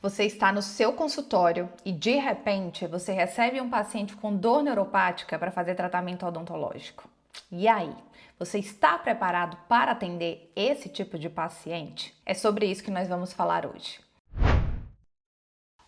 Você está no seu consultório e de repente você recebe um paciente com dor neuropática para fazer tratamento odontológico. E aí, você está preparado para atender esse tipo de paciente? É sobre isso que nós vamos falar hoje.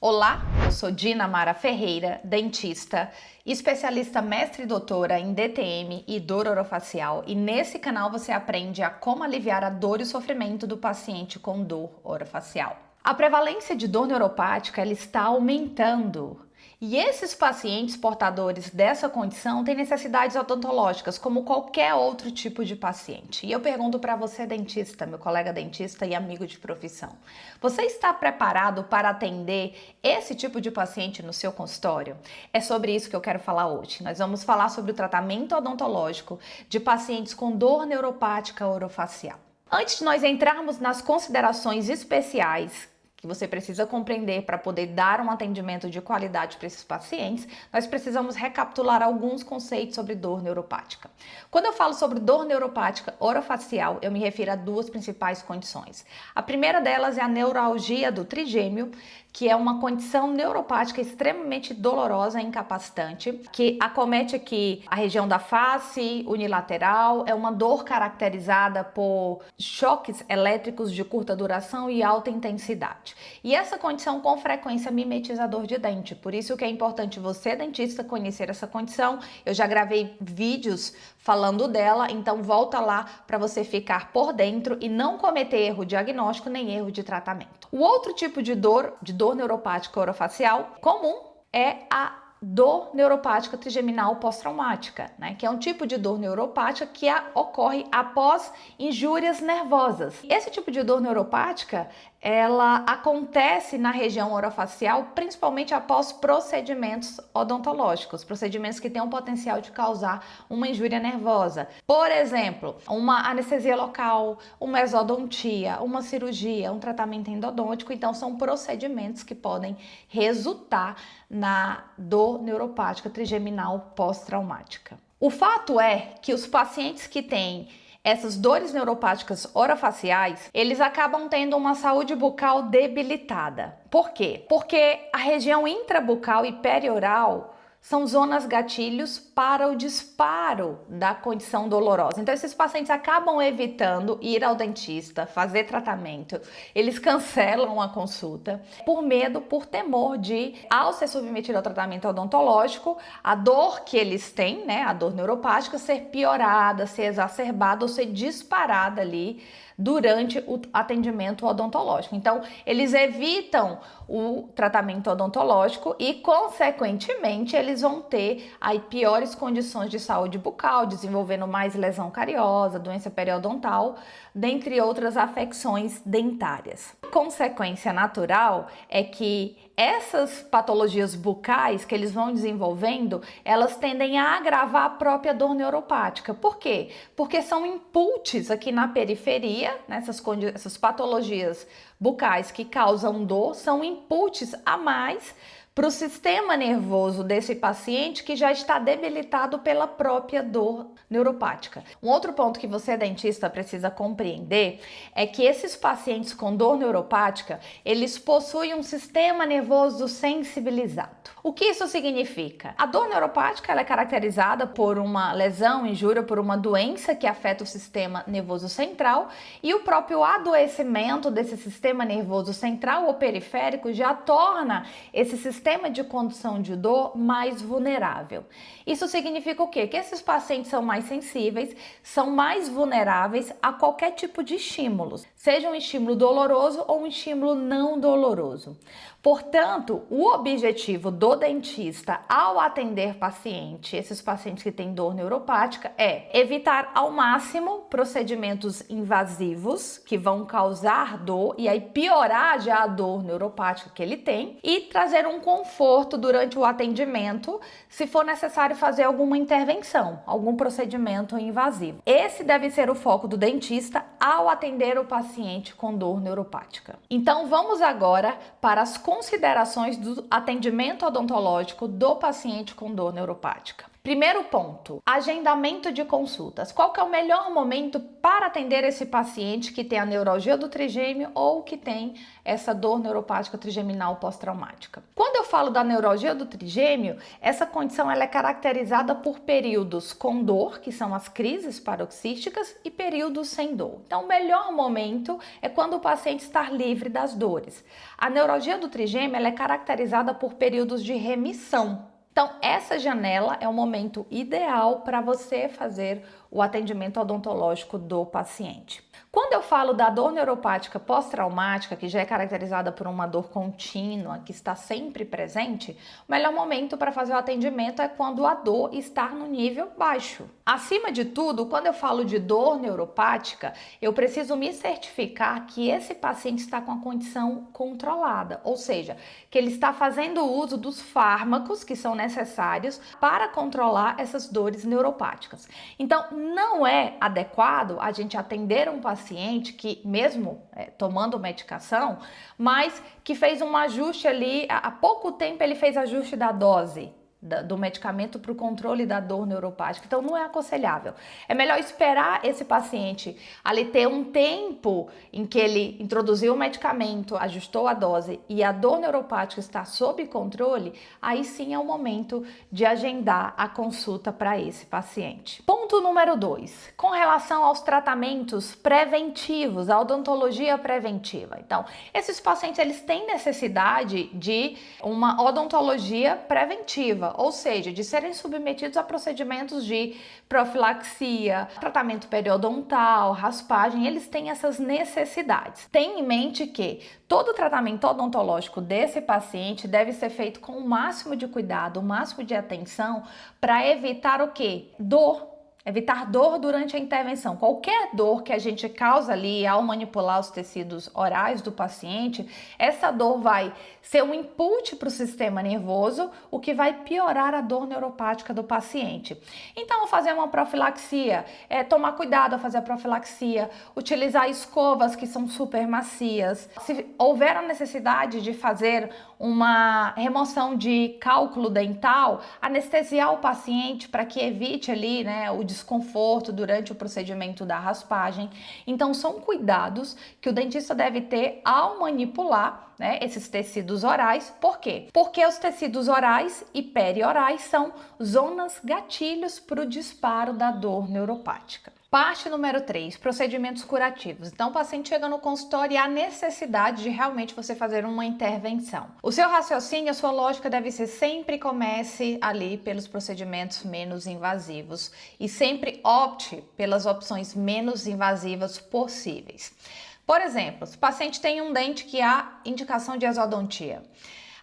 Olá, eu sou Dina Mara Ferreira, dentista, especialista mestre e doutora em DTM e dor orofacial, e nesse canal você aprende a como aliviar a dor e o sofrimento do paciente com dor orofacial. A prevalência de dor neuropática ela está aumentando. E esses pacientes portadores dessa condição têm necessidades odontológicas, como qualquer outro tipo de paciente. E eu pergunto para você, dentista, meu colega dentista e amigo de profissão, você está preparado para atender esse tipo de paciente no seu consultório? É sobre isso que eu quero falar hoje. Nós vamos falar sobre o tratamento odontológico de pacientes com dor neuropática orofacial. Antes de nós entrarmos nas considerações especiais que você precisa compreender para poder dar um atendimento de qualidade para esses pacientes, nós precisamos recapitular alguns conceitos sobre dor neuropática. Quando eu falo sobre dor neuropática orofacial, eu me refiro a duas principais condições. A primeira delas é a neuralgia do trigêmeo, que é uma condição neuropática extremamente dolorosa e incapacitante, que acomete aqui a região da face unilateral, é uma dor caracterizada por choques elétricos de curta duração e alta intensidade. E essa condição com frequência mimetiza a dor de dente, por isso que é importante você, dentista, conhecer essa condição. Eu já gravei vídeos falando dela, então volta lá para você ficar por dentro e não cometer erro diagnóstico nem erro de tratamento. O outro tipo de dor neuropática orofacial comum é a dor neuropática trigeminal pós-traumática, né? Que é um tipo de dor neuropática que ocorre após injúrias nervosas. Esse tipo de dor neuropática, ela acontece na região orofacial, principalmente após procedimentos odontológicos, procedimentos que têm o potencial de causar uma injúria nervosa. Por exemplo, uma anestesia local, uma exodontia, uma cirurgia, um tratamento endodôntico. Então, são procedimentos que podem resultar na dor neuropática trigeminal pós-traumática. O fato é que os pacientes que têm essas dores neuropáticas orofaciais, eles acabam tendo uma saúde bucal debilitada. Por quê? Porque a região intrabucal e perioral são zonas gatilhos para o disparo da condição dolorosa. Então, esses pacientes acabam evitando ir ao dentista, fazer tratamento. Eles cancelam a consulta por medo, por temor de, ao ser submetido ao tratamento odontológico, a dor que eles têm, né, a dor neuropática, ser piorada, ser exacerbada ou ser disparada ali durante o atendimento odontológico. Então, eles evitam o tratamento odontológico e, consequentemente, eles vão ter aí piores condições de saúde bucal, desenvolvendo mais lesão cariosa, doença periodontal, dentre outras afecções dentárias. A consequência natural é que essas patologias bucais que eles vão desenvolvendo, elas tendem a agravar a própria dor neuropática. Por quê? Porque são inputs aqui na periferia, né, essas patologias bucais que causam dor, são inputs a mais para o sistema nervoso desse paciente que já está debilitado pela própria dor neuropática. Um outro ponto que você, dentista, precisa compreender é que esses pacientes com dor neuropática, eles possuem um sistema nervoso sensibilizado. O que isso significa? A dor neuropática ela é caracterizada por uma lesão, injúria, por uma doença que afeta o sistema nervoso central, e o próprio adoecimento desse sistema nervoso central ou periférico já torna esse sistema de condução de dor mais vulnerável. Isso significa o quê? Que esses pacientes são mais sensíveis, são mais vulneráveis a qualquer tipo de estímulos, seja um estímulo doloroso ou um estímulo não doloroso. Portanto, o objetivo do dentista ao atender esses pacientes que têm dor neuropática, é evitar ao máximo procedimentos invasivos que vão causar dor e aí piorar já a dor neuropática que ele tem, e trazer um conforto durante o atendimento, se for necessário fazer alguma intervenção, algum procedimento invasivo. Esse deve ser o foco do dentista ao atender o paciente com dor neuropática. Então, vamos agora para as considerações do atendimento odontológico do paciente com dor neuropática. Primeiro ponto, agendamento de consultas. Qual que é o melhor momento para atender esse paciente que tem a neuralgia do trigêmeo ou que tem essa dor neuropática trigeminal pós-traumática? Quando eu falo da neuralgia do trigêmeo, essa condição ela é caracterizada por períodos com dor, que são as crises paroxísticas, e períodos sem dor. Então, o melhor momento é quando o paciente está livre das dores. A neuralgia do trigêmeo ela é caracterizada por períodos de remissão. Então, essa janela é o momento ideal para você fazer o atendimento odontológico do paciente. Quando eu falo da dor neuropática pós-traumática, que já é caracterizada por uma dor contínua, que está sempre presente, o melhor momento para fazer o atendimento é quando a dor está no nível baixo. Acima de tudo, quando eu falo de dor neuropática, eu preciso me certificar que esse paciente está com a condição controlada, ou seja, que ele está fazendo uso dos fármacos que são necessários para controlar essas dores neuropáticas. Então, não é adequado a gente atender um paciente que, mesmo tomando medicação, mas que fez um ajuste ali, há pouco tempo ele fez ajuste da dose do medicamento para o controle da dor neuropática. Então, não é aconselhável. É melhor esperar esse paciente ali ter um tempo em que ele introduziu o medicamento, ajustou a dose e a dor neuropática está sob controle, aí sim é o momento de agendar a consulta para esse paciente. Ponto número 2, com relação aos tratamentos preventivos, a odontologia preventiva. Então, esses pacientes eles têm necessidade de uma odontologia preventiva, ou seja, de serem submetidos a procedimentos de profilaxia, tratamento periodontal, raspagem, eles têm essas necessidades. Tenha em mente que todo tratamento odontológico desse paciente deve ser feito com o máximo de cuidado, o máximo de atenção para evitar o quê? Evitar dor durante a intervenção. Qualquer dor que a gente causa ali ao manipular os tecidos orais do paciente, essa dor vai ser um input para o sistema nervoso, o que vai piorar a dor neuropática do paciente. Então, fazer uma profilaxia, tomar cuidado ao fazer a profilaxia, utilizar escovas que são super macias. Se houver a necessidade de fazer uma remoção de cálculo dental, anestesiar o paciente para que evite ali, o desconforto durante o procedimento da raspagem. Então, são cuidados que o dentista deve ter ao manipular, esses tecidos orais. Por quê? Porque os tecidos orais e periorais são zonas gatilhos para o disparo da dor neuropática. Parte número 3, procedimentos curativos. Então, o paciente chega no consultório e há necessidade de realmente você fazer uma intervenção. O seu raciocínio, a sua lógica deve ser sempre comece ali pelos procedimentos menos invasivos e sempre opte pelas opções menos invasivas possíveis. Por exemplo, se o paciente tem um dente que há indicação de exodontia,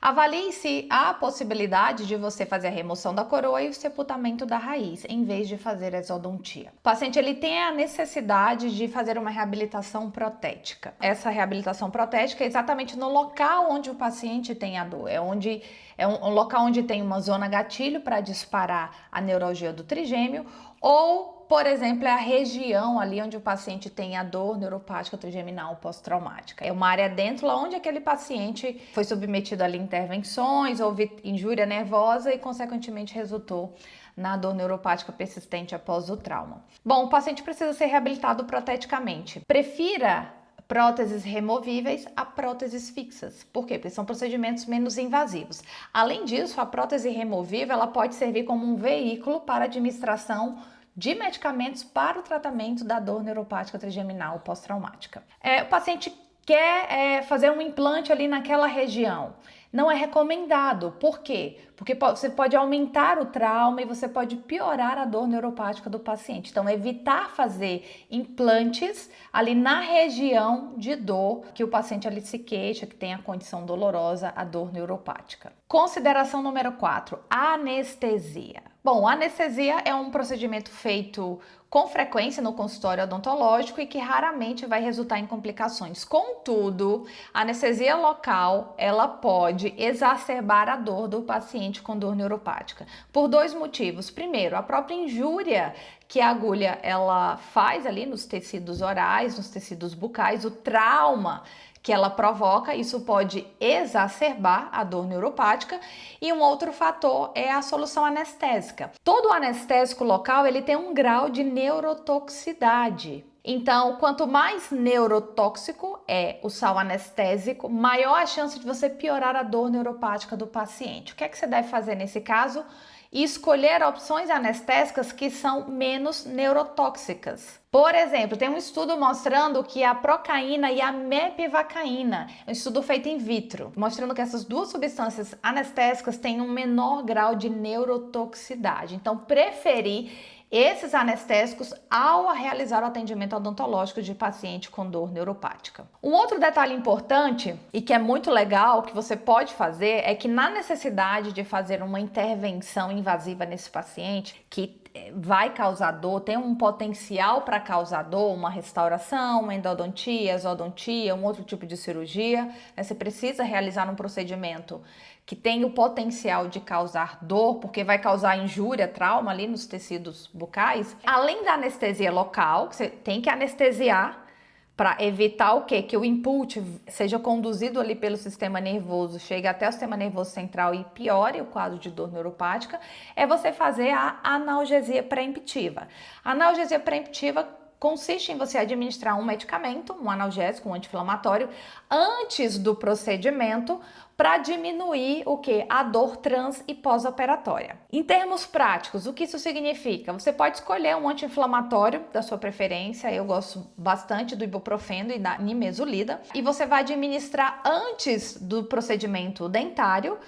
avalie se há a possibilidade de você fazer a remoção da coroa e o sepultamento da raiz, em vez de fazer a exodontia. O paciente ele tem a necessidade de fazer uma reabilitação protética. Essa reabilitação protética é exatamente no local onde o paciente tem a dor. É um local onde tem uma zona gatilho para disparar a neuralgia do trigêmeo, ou, por exemplo, é a região ali onde o paciente tem a dor neuropática trigeminal pós-traumática. É uma área dentro lá onde aquele paciente foi submetido a intervenções, houve injúria nervosa e, consequentemente, resultou na dor neuropática persistente após o trauma. Bom, o paciente precisa ser reabilitado proteticamente. Prefira próteses removíveis a próteses fixas. Por quê? Porque são procedimentos menos invasivos. Além disso, a prótese removível ela pode servir como um veículo para a administração de medicamentos para o tratamento da dor neuropática trigeminal pós-traumática. O paciente quer fazer um implante ali naquela região. Não é recomendado. Por quê? Porque você pode aumentar o trauma e você pode piorar a dor neuropática do paciente. Então, evitar fazer implantes ali na região de dor que o paciente ali se queixa, que tem a condição dolorosa, a dor neuropática. Consideração número 4, anestesia. Bom, a anestesia é um procedimento feito com frequência no consultório odontológico e que raramente vai resultar em complicações. Contudo, a anestesia local, ela pode exacerbar a dor do paciente com dor neuropática por 2 motivos. Primeiro, a própria injúria que a agulha ela faz ali nos tecidos orais, nos tecidos bucais, o trauma que ela provoca, isso pode exacerbar a dor neuropática, e um outro fator é a solução anestésica. Todo anestésico local ele tem um grau de neurotoxicidade. Então, quanto mais neurotóxico é o sal anestésico, maior a chance de você piorar a dor neuropática do paciente. O que é que você deve fazer nesse caso? Escolher opções anestésicas que são menos neurotóxicas. Por exemplo, tem um estudo mostrando que a procaína e a mepivacaína, um estudo feito in vitro, mostrando que essas duas substâncias anestésicas têm um menor grau de neurotoxicidade. Então, preferir esses anestésicos ao realizar o atendimento odontológico de paciente com dor neuropática. Um outro detalhe importante e que é muito legal que você pode fazer é que na necessidade de fazer uma intervenção invasiva nesse paciente que vai causar dor, tem um potencial para causar dor, uma restauração, uma endodontia, exodontia, um outro tipo de cirurgia, né? Você precisa realizar um procedimento que tem o potencial de causar dor, porque vai causar injúria, trauma ali nos tecidos bucais. Além da anestesia local, que você tem que anestesiar para evitar o quê? Que o input seja conduzido ali pelo sistema nervoso, chegue até o sistema nervoso central e piore o quadro de dor neuropática, é você fazer a analgesia preemptiva. A analgesia preemptiva consiste em você administrar um medicamento, um analgésico, um anti-inflamatório, antes do procedimento para diminuir o que? A dor trans e pós-operatória. Em termos práticos, o que isso significa? Você pode escolher um anti-inflamatório da sua preferência, eu gosto bastante do ibuprofeno e da nimesulida, e você vai administrar antes do procedimento dentário,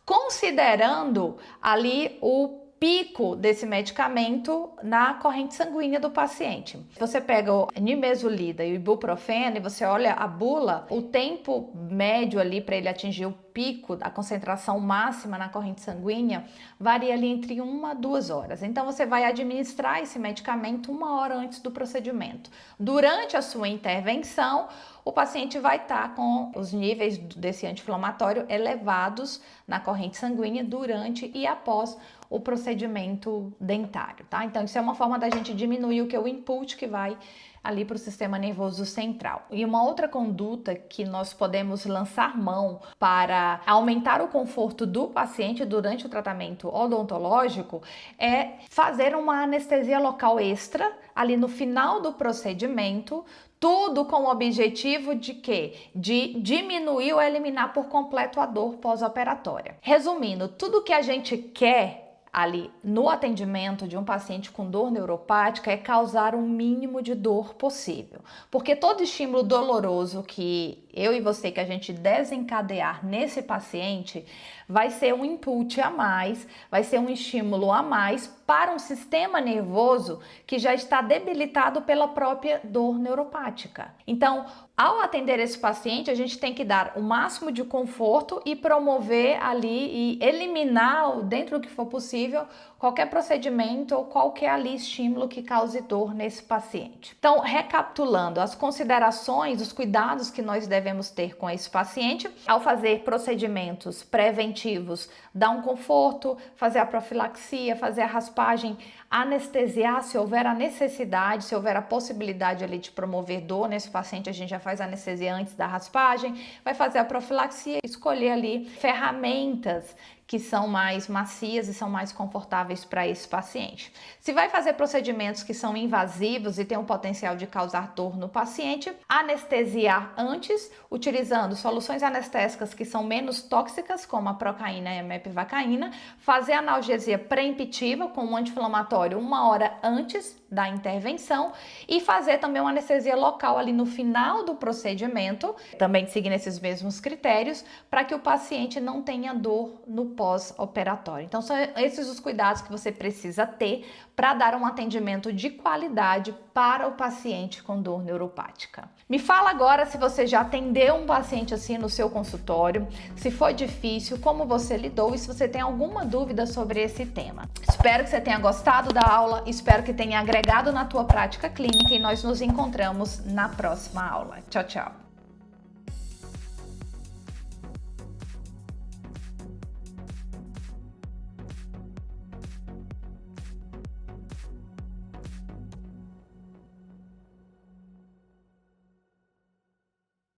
considerando ali o pico desse medicamento na corrente sanguínea do paciente. Você pega o nimesulida e o ibuprofeno e você olha a bula, o tempo médio ali para ele atingir o pico, a concentração máxima na corrente sanguínea varia ali entre 1 a 2 horas. Então você vai administrar esse medicamento 1 hora antes do procedimento. Durante a sua intervenção, o paciente vai estar com os níveis desse anti-inflamatório elevados na corrente sanguínea durante e após o procedimento dentário, tá? Então isso é uma forma da gente diminuir o que é o input que vai ali para o sistema nervoso central. E uma outra conduta que nós podemos lançar mão para aumentar o conforto do paciente durante o tratamento odontológico é fazer uma anestesia local extra ali no final do procedimento, tudo com o objetivo de quê? De diminuir ou eliminar por completo a dor pós-operatória. Resumindo, tudo que a gente quer ali no atendimento de um paciente com dor neuropática é causar o mínimo de dor possível. Porque todo estímulo doloroso que eu e você, que a gente desencadear nesse paciente, vai ser um input a mais, vai ser um estímulo a mais para um sistema nervoso que já está debilitado pela própria dor neuropática. Então, ao atender esse paciente, a gente tem que dar o máximo de conforto e promover ali e eliminar, dentro do que for possível, qualquer procedimento ou qualquer ali estímulo que cause dor nesse paciente. Então, recapitulando as considerações, os cuidados que nós devemos ter com esse paciente, ao fazer procedimentos preventivos, dar um conforto, fazer a profilaxia, fazer a raspagem, anestesiar se houver a necessidade, se houver a possibilidade ali de promover dor nesse paciente, a gente já faz a anestesia antes da raspagem, vai fazer a profilaxia, escolher ali ferramentas que são mais macias e são mais confortáveis para esse paciente. Se vai fazer procedimentos que são invasivos e tem o potencial de causar dor no paciente, anestesiar antes, utilizando soluções anestésicas que são menos tóxicas, como a procaína e a mepivacaína, fazer analgesia preemptiva com um anti-inflamatório 1 hora antes da intervenção e fazer também uma anestesia local ali no final do procedimento, também seguindo esses mesmos critérios, para que o paciente não tenha dor no pós-operatório. Então são esses os cuidados que você precisa ter para dar um atendimento de qualidade para o paciente com dor neuropática. Me fala agora se você já atendeu um paciente assim no seu consultório, se foi difícil, como você lidou e se você tem alguma dúvida sobre esse tema. Espero que você tenha gostado da aula, espero que tenha agregado na tua prática clínica e nós nos encontramos na próxima aula. Tchau, tchau!